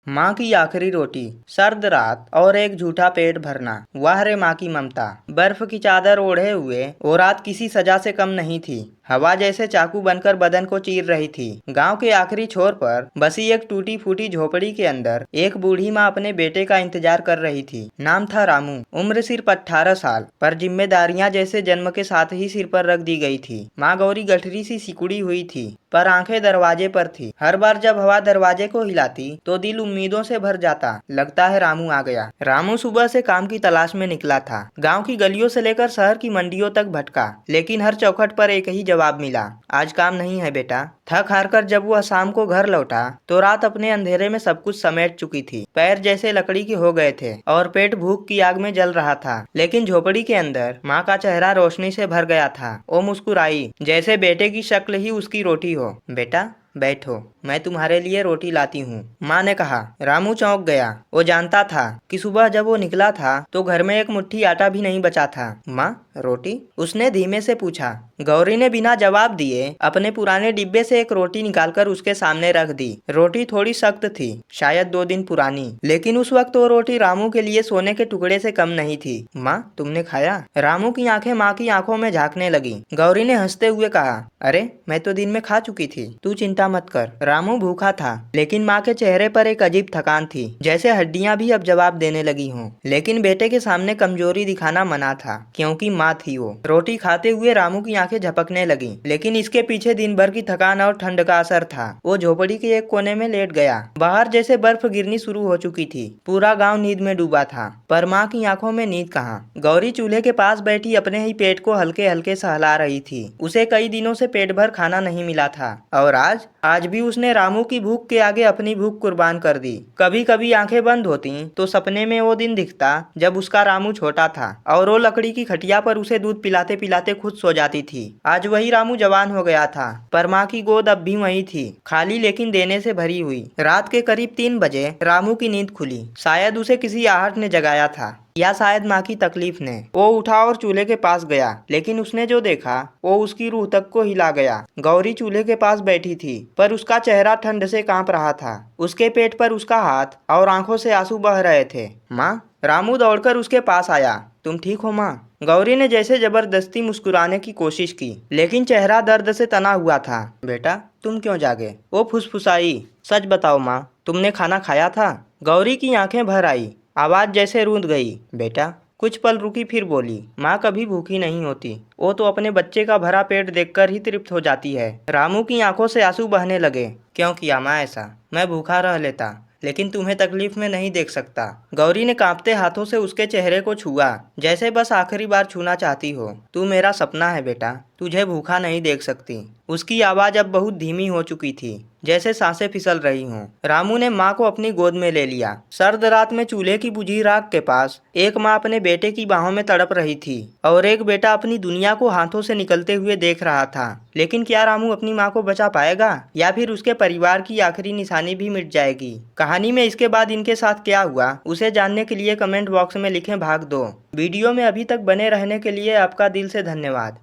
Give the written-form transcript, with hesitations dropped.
माँ की आखिरी रोटी, सर्द रात और एक झूठा पेट भरना। वाह रे माँ की ममता। बर्फ की चादर ओढ़े हुए वो रात किसी सजा से कम नहीं थी। हवा जैसे चाकू बनकर बदन को चीर रही थी। गांव के आखिरी छोर पर बसी एक टूटी फूटी झोपड़ी के अंदर एक बूढ़ी माँ अपने बेटे का इंतजार कर रही थी। नाम था रामू। उम्र सिर्फ 18 साल, पर जिम्मेदारियां जैसे जन्म के साथ ही सिर पर रख दी गई थी। माँ गौरी गठरी सी सिकुड़ी हुई थी, पर आंखें दरवाजे पर थी। हर बार जब हवा दरवाजे को हिलाती तो दिल उम्मीदों से भर जाता। लगता है रामू आ गया। रामू सुबह से काम की तलाश में निकला था। गांव की गलियों से लेकर शहर की मंडियों तक भटका, लेकिन हर चौखट पर एक ही जवाब मिला, आज काम नहीं है बेटा। थक हार कर जब वह शाम को घर लौटा तो रात अपने अंधेरे में सब कुछ समेट चुकी थी। पैर जैसे लकड़ी के हो गए थे और पेट भूख की आग में जल रहा था। लेकिन झोपड़ी के अंदर माँ का चेहरा रोशनी से भर गया था। वो मुस्कुराई, जैसे बेटे की शक्ल ही उसकी रोटी हो। बेटा बैठो, मैं तुम्हारे लिए रोटी लाती हूँ, माँ ने कहा। रामू चौंक गया। वो जानता था कि सुबह जब वो निकला था तो घर में एक मुट्ठी आटा भी नहीं बचा था। माँ रोटी? उसने धीमे से पूछा। गौरी ने बिना जवाब दिए अपने पुराने डिब्बे से एक रोटी निकालकर उसके सामने रख दी। रोटी थोड़ी सख्त थी, शायद 2 दिन पुरानी, लेकिन उस वक्त वो रोटी रामू के लिए सोने के टुकड़े से कम नहीं थी। माँ तुमने खाया? रामू की आंखें माँ की आंखों में झांकने लगी। गौरी ने हंसते हुए कहा, अरे मैं तो दिन में खा चुकी थी, तू चिंता मत कर। रामू भूखा था, लेकिन माँ के चेहरे पर एक अजीब थकान थी, जैसे हड्डियां भी अब जवाब देने लगी हों। लेकिन बेटे के सामने कमजोरी दिखाना मना था, क्योंकि माँ थी वो। रोटी खाते हुए रामू की आंखें झपकने लगी, लेकिन इसके पीछे दिन भर की थकान और ठंड का असर था। वो झोपड़ी के एक कोने में लेट गया। बाहर जैसे बर्फ गिरनी शुरू हो चुकी थी। पूरा गाँव नींद में डूबा था, पर माँ की आंखों में नींद कहाँ। गौरी चूल्हे के पास बैठी अपने ही पेट को हल्के हल्के सहला रही थी। उसे कई दिनों से पेट भर खाना नहीं मिला था, और आज भी उसने रामू की भूख के आगे अपनी भूख कुर्बान कर दी। कभी कभी आंखें बंद होती तो सपने में वो दिन दिखता जब उसका रामू छोटा था और वो लकड़ी की खटिया पर उसे दूध पिलाते पिलाते खुद सो जाती थी। आज वही रामू जवान हो गया था, पर माँ की गोद अब भी वही थी, खाली लेकिन देने से भरी हुई। रात के करीब 3 बजे रामू की नींद खुली। शायद उसे किसी आहट ने जगाया था, या शायद माँ की तकलीफ ने। वो उठा और चूल्हे के पास गया, लेकिन उसने जो देखा वो उसकी रूह तक को हिला गया। गौरी चूल्हे के पास बैठी थी, पर उसका चेहरा ठंड से कांप रहा था। उसके पेट पर उसका हाथ और आंखों से आंसू बह रहे थे। माँ? रामू दौड़कर उसके पास आया। तुम ठीक हो माँ? गौरी ने जैसे जबरदस्ती मुस्कुराने की कोशिश की, लेकिन चेहरा दर्द से तना हुआ था। बेटा तुम क्यों जागे? वो फुसफुसाई। सच बताओ माँ, तुमने खाना खाया था? गौरी की आंखें भर आई, आवाज जैसे रूंध गई। बेटा। कुछ पल रुकी, फिर बोली, माँ कभी भूखी नहीं होती, वो तो अपने बच्चे का भरा पेट देखकर ही तृप्त हो जाती है। रामू की आंखों से आंसू बहने लगे। क्यों किया माँ ऐसा? मैं भूखा रह लेता, लेकिन तुम्हें तकलीफ में नहीं देख सकता। गौरी ने कांपते हाथों से उसके चेहरे को छुआ, जैसे बस आखिरी बार छूना चाहती हो। तू मेरा सपना है बेटा, तुझे भूखा नहीं देख सकती। उसकी आवाज अब बहुत धीमी हो चुकी थी, जैसे सांसें फिसल रही हों। रामू ने माँ को अपनी गोद में ले लिया। सर्द रात में चूल्हे की बुझी राख के पास एक माँ अपने बेटे की बाहों में तड़प रही थी, और एक बेटा अपनी दुनिया को हाथों से निकलते हुए देख रहा था। लेकिन क्या रामू अपनी माँ को बचा पाएगा, या फिर उसके परिवार की आखिरी निशानी भी मिट जाएगी? कहानी में इसके बाद इनके साथ क्या हुआ, उसे जानने के लिए कमेंट बॉक्स में लिखें भाग 2। वीडियो में अभी तक बने रहने के लिए आपका दिल से धन्यवाद।